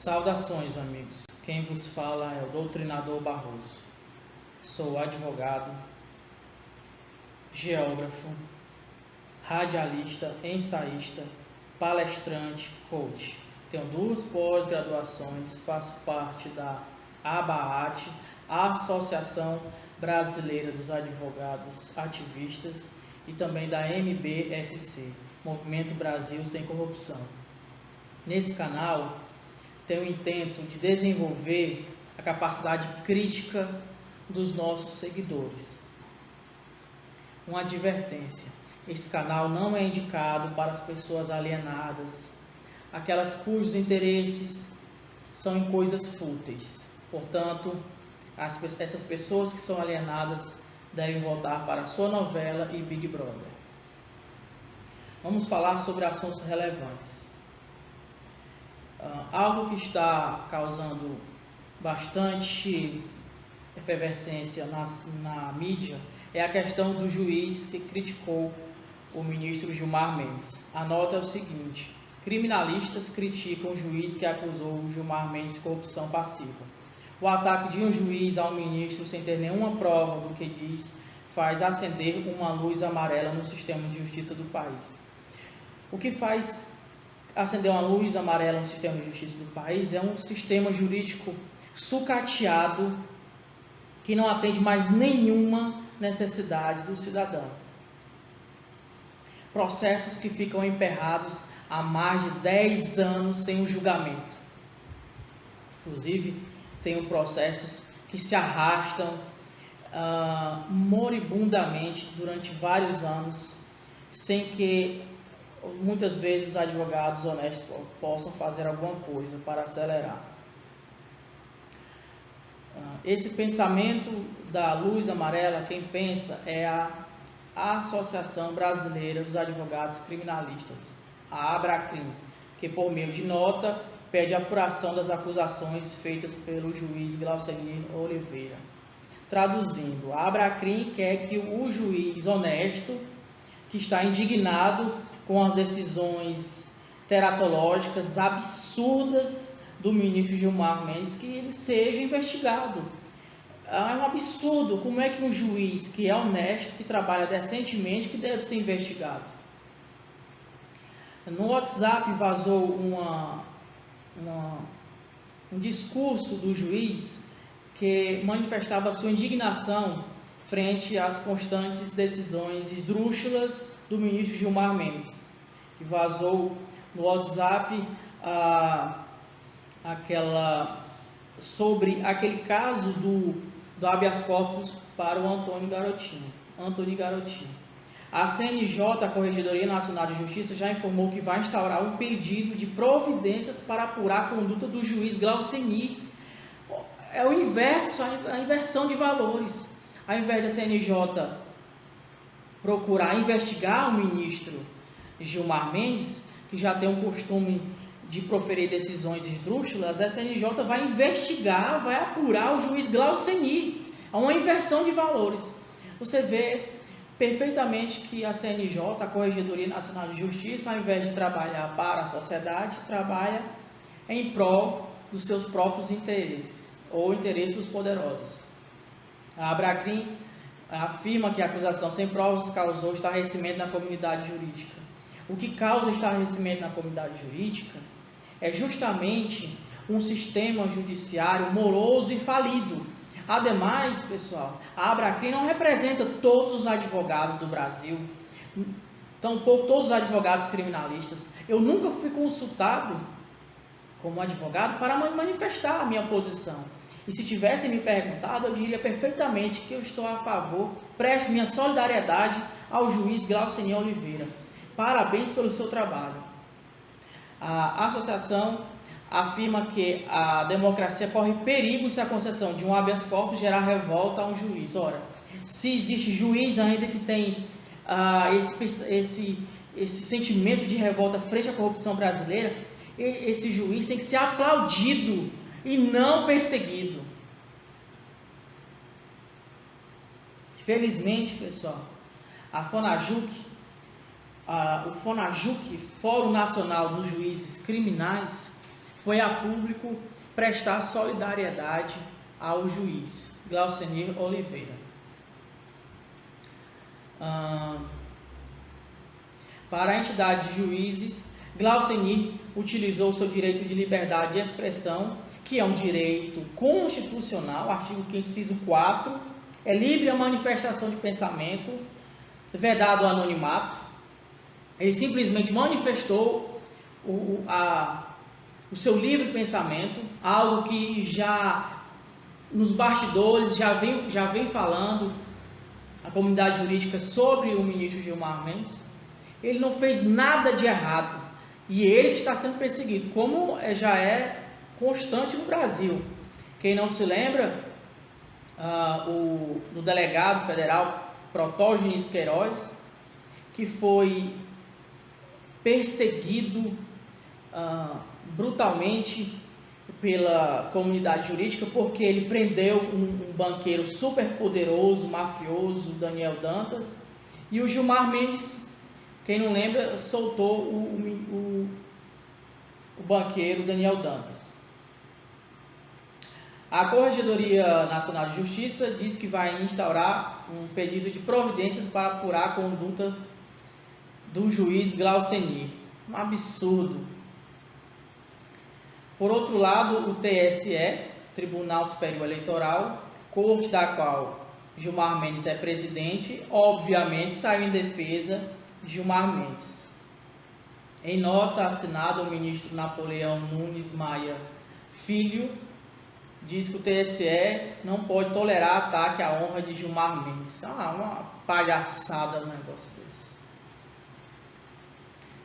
Saudações, amigos. Quem vos fala é o Doutrinador Barroso. Sou advogado, geógrafo, radialista, ensaísta, palestrante, coach. Tenho 2 pós-graduações, faço parte da ABAAT, Associação Brasileira dos Advogados Ativistas, e também da MBSC, Movimento Brasil Sem Corrupção. Nesse canal, tenho o intento de desenvolver a capacidade crítica dos nossos seguidores. Uma advertência: esse canal não é indicado para as pessoas alienadas, aquelas cujos interesses são em coisas fúteis. Portanto, essas pessoas que são alienadas devem voltar para a sua novela e Big Brother. Vamos falar sobre assuntos relevantes. Algo que está causando bastante efervescência na mídia é a questão do juiz que criticou o ministro Gilmar Mendes. A nota é o seguinte: criminalistas criticam o juiz que acusou o Gilmar Mendes de corrupção passiva. O ataque de um juiz ao ministro sem ter nenhuma prova do que diz faz acender uma luz amarela no sistema de justiça do país. O que faz acender uma luz amarela no sistema de justiça do país é um sistema jurídico sucateado que não atende mais nenhuma necessidade do cidadão. Processos que ficam emperrados há mais de 10 anos sem um julgamento. Inclusive, tem processos que se arrastam moribundamente durante vários anos, sem que muitas vezes os advogados honestos possam fazer alguma coisa para acelerar. Esse pensamento da luz amarela, quem pensa é a Associação Brasileira dos Advogados Criminalistas, a ABRACRIM, que por meio de nota pede a apuração das acusações feitas pelo juiz Glaucenir Oliveira. Traduzindo, a ABRACRIM quer que o juiz honesto, que está indignado com as decisões teratológicas absurdas do ministro Gilmar Mendes, que ele seja investigado. É um absurdo. Como é que um juiz que é honesto, que trabalha decentemente, que deve ser investigado? No WhatsApp vazou um discurso do juiz que manifestava sua indignação frente às constantes decisões esdrúxulas do ministro Gilmar Mendes, que vazou no WhatsApp sobre aquele caso do habeas corpus para o Antônio Garotinho. A CNJ, a Corregedoria Nacional de Justiça, já informou que vai instaurar um pedido de providências para apurar a conduta do juiz Glaucenir. É o inverso, a inversão de valores. Ao invés da CNJ procurar investigar o ministro Gilmar Mendes, que já tem um costume de proferir decisões esdrúxulas, a CNJ vai investigar, vai apurar o juiz Glaucenir. É uma inversão de valores. Você vê perfeitamente que a CNJ, a Corregedoria Nacional de Justiça, ao invés de trabalhar para a sociedade, trabalha em prol dos seus próprios interesses, ou interesses dos poderosos. A ABRACRIM afirma que a acusação sem provas causou estarrecimento na comunidade jurídica. O que causa estarrecimento na comunidade jurídica é justamente um sistema judiciário moroso e falido. Ademais, pessoal, a ABRACRIM não representa todos os advogados do Brasil, tampouco todos os advogados criminalistas. Eu nunca fui consultado como advogado para manifestar a minha posição. E se tivessem me perguntado, eu diria perfeitamente que eu estou a favor, presto minha solidariedade ao juiz Glaucenir Oliveira. Parabéns pelo seu trabalho. A associação afirma que a democracia corre perigo se a concessão de um habeas corpus gerar revolta a um juiz. Ora, se existe juiz ainda que tem esse sentimento de revolta frente à corrupção brasileira, esse juiz tem que ser aplaudido e não perseguido. Felizmente, pessoal, a FONAJUC, o FONAJUC, Fórum Nacional dos Juízes Criminais, foi a público prestar solidariedade ao juiz Glaucenir Oliveira. Para a entidade de juízes, Glaucenir utilizou seu direito de liberdade de expressão, que é um direito constitucional, artigo 5º, inciso 4, é livre a manifestação de pensamento, vedado o anonimato. Ele simplesmente manifestou o seu livre pensamento, algo que já nos bastidores já vem falando a comunidade jurídica sobre o ministro Gilmar Mendes. Ele não fez nada de errado e ele está sendo perseguido, como já é constante no Brasil. Quem não se lembra, o delegado federal Protógenes Queiroz, que foi perseguido brutalmente pela comunidade jurídica porque ele prendeu um banqueiro super poderoso, mafioso, Daniel Dantas, e o Gilmar Mendes, quem não lembra, soltou o banqueiro Daniel Dantas. A Corregedoria Nacional de Justiça diz que vai instaurar um pedido de providências para apurar a conduta do juiz Glaucenir. Um absurdo. Por outro lado, o TSE, Tribunal Superior Eleitoral, corte da qual Gilmar Mendes é presidente, obviamente saiu em defesa de Gilmar Mendes. Em nota assinada, o ministro Napoleão Nunes Maia Filho diz que o TSE não pode tolerar ataque à honra de Gilmar Mendes. Uma palhaçada um negócio desse.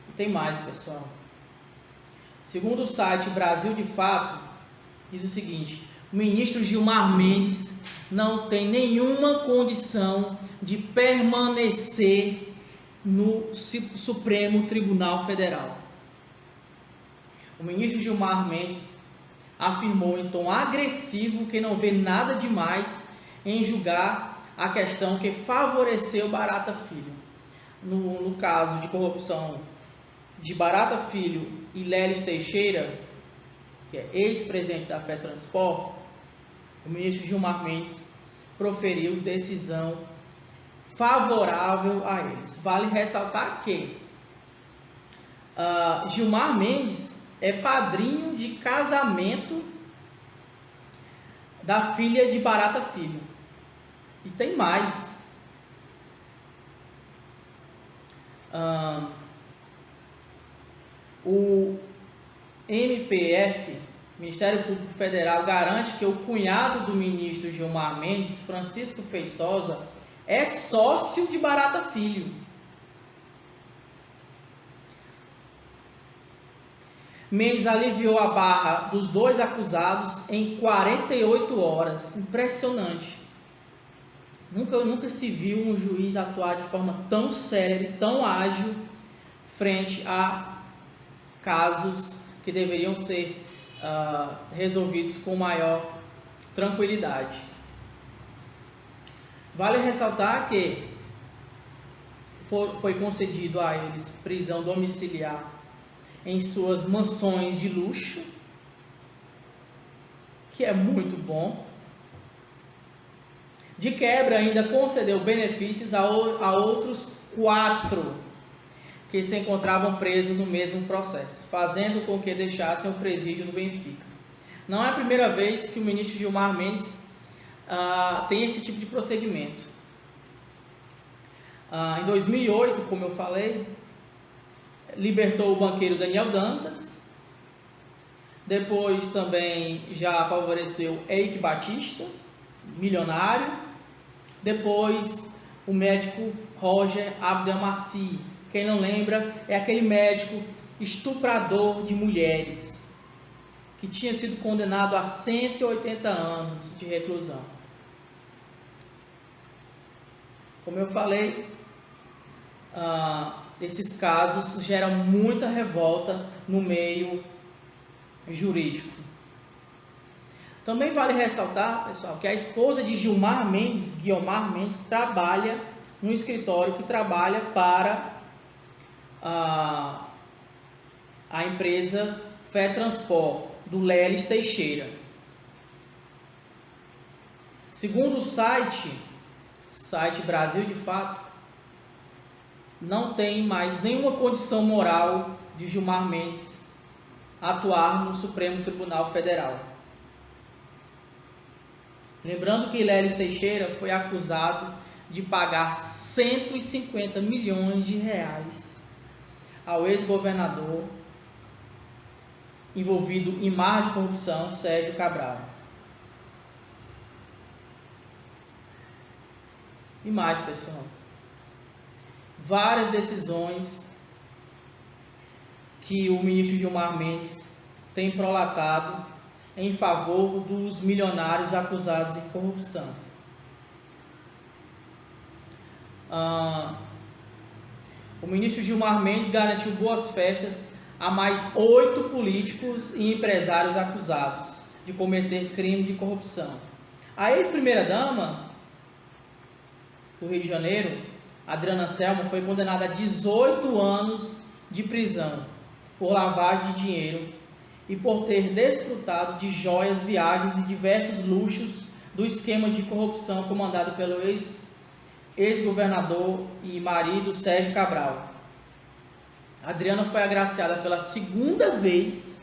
E tem mais, pessoal. Segundo o site Brasil de Fato, diz o seguinte: o ministro Gilmar Mendes não tem nenhuma condição de permanecer no Supremo Tribunal Federal. O ministro Gilmar Mendes afirmou em tom agressivo que não vê nada demais em julgar a questão que favoreceu Barata Filho. No caso de corrupção de Barata Filho e Leles Teixeira, que é ex-presidente da FETransport, o ministro Gilmar Mendes proferiu decisão favorável a eles. Vale ressaltar que Gilmar Mendes é padrinho de casamento da filha de Barata Filho. E tem mais. O MPF, Ministério Público Federal, garante que o cunhado do ministro Gilmar Mendes, Francisco Feitosa, é sócio de Barata Filho. Mendes aliviou a barra dos dois acusados em 48 horas. Impressionante. Nunca se viu um juiz atuar de forma tão séria, tão ágil, frente a casos que deveriam ser resolvidos com maior tranquilidade. Vale ressaltar que foi concedido a eles prisão domiciliar em suas mansões de luxo, que é muito bom. De quebra, ainda concedeu benefícios a outros 4 que se encontravam presos no mesmo processo, fazendo com que deixassem o presídio do Benfica. Não é a primeira vez que o ministro Gilmar Mendes tem esse tipo de procedimento. Em 2008, como eu falei, libertou o banqueiro Daniel Dantas. Depois também já favoreceu Eike Batista, milionário. Depois o médico Roger Abdelmaci. Quem não lembra, é aquele médico estuprador de mulheres que tinha sido condenado a 180 anos de reclusão. Como eu falei, esses casos geram muita revolta no meio jurídico. Também vale ressaltar, pessoal, que a esposa de Gilmar Mendes, Guiomar Mendes, trabalha num escritório que trabalha para a empresa FETransport. do Leles Teixeira. Segundo o site Brasil de Fato, não tem mais nenhuma condição moral de Gilmar Mendes atuar no Supremo Tribunal Federal. Lembrando que Leles Teixeira foi acusado de pagar 150 milhões de reais ao ex-governador envolvido em mar de corrupção, Sérgio Cabral. E mais, pessoal, várias decisões que o ministro Gilmar Mendes tem prolatado em favor dos milionários acusados de corrupção. O ministro Gilmar Mendes garantiu boas festas a mais 8 políticos e empresários acusados de cometer crime de corrupção. A ex-primeira-dama do Rio de Janeiro, Adriana Selma, foi condenada a 18 anos de prisão por lavagem de dinheiro e por ter desfrutado de joias, viagens e diversos luxos do esquema de corrupção comandado pelo ex-governador e marido Sérgio Cabral. Adriana foi agraciada pela segunda vez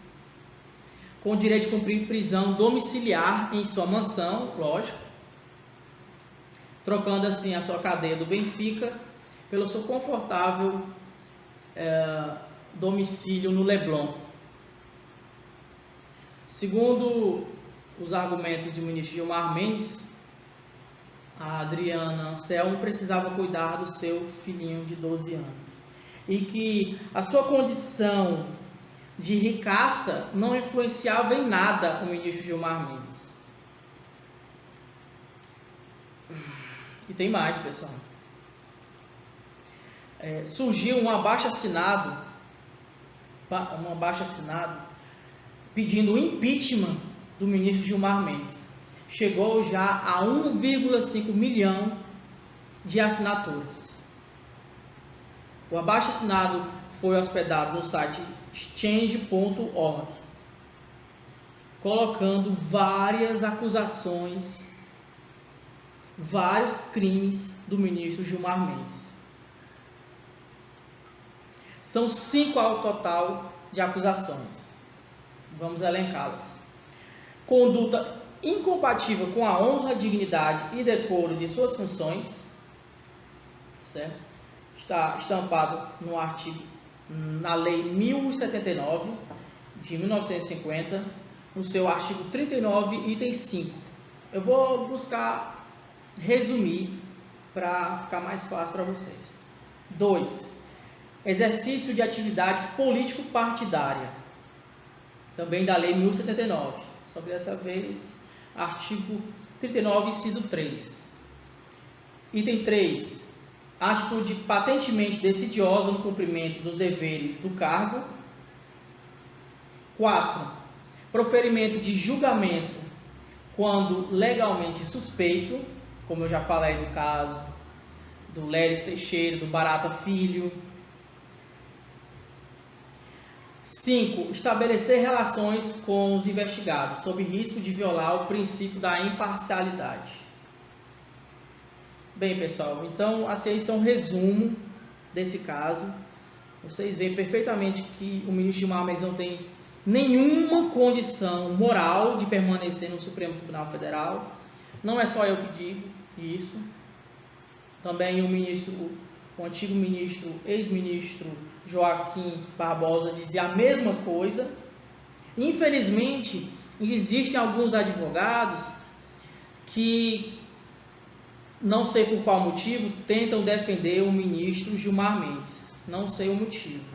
com o direito de cumprir prisão domiciliar em sua mansão, lógico, trocando assim a sua cadeia do Benfica pelo seu confortável domicílio no Leblon. Segundo os argumentos do ministro Gilmar Mendes, a Adriana Selma precisava cuidar do seu filhinho de 12 anos e que a sua condição de ricaça não influenciava em nada o ministro Gilmar Mendes. E tem mais, pessoal. Surgiu um abaixo-assinado pedindo o impeachment do ministro Gilmar Mendes. Chegou já a 1,5 milhão de assinaturas. O abaixo-assinado foi hospedado no site change.org, colocando várias acusações, vários crimes do ministro Gilmar Mendes. São 5 ao total de acusações. Vamos elencá-las. Conduta incompatível com a honra, dignidade e decoro de suas funções, certo? Está estampado no artigo, na Lei 1079 de 1950, no seu artigo 39, item 5. Eu vou buscar resumir para ficar mais fácil para vocês. 2. Exercício de atividade político-partidária, também da Lei 1079, só que dessa vez artigo 39, inciso 3. Item 3. Atitude patentemente decidiosa no cumprimento dos deveres do cargo. 4. Proferimento de julgamento quando legalmente suspeito, como eu já falei no caso do Leles Teixeira, do Barata Filho. 5. Estabelecer relações com os investigados, sob risco de violar o princípio da imparcialidade. Bem, pessoal, então esse é um resumo desse caso. Vocês veem perfeitamente que o ministro Gilmar Mendes não tem nenhuma condição moral de permanecer no Supremo Tribunal Federal. Não é só eu que digo isso. Também o antigo ministro, ex-ministro Joaquim Barbosa dizia a mesma coisa. Infelizmente, existem alguns advogados que, não sei por qual motivo, tentam defender o ministro Gilmar Mendes. Não sei o motivo.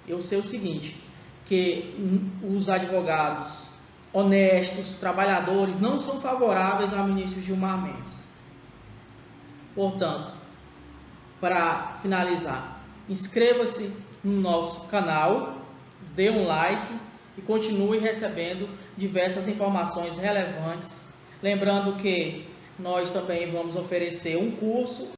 Eu sei o seguinte, que os advogados honestos, trabalhadores, não são favoráveis ao ministro Gilmar Mendes. Portanto, para finalizar, inscreva-se no nosso canal, dê um like e continue recebendo diversas informações relevantes. Lembrando que nós também vamos oferecer um curso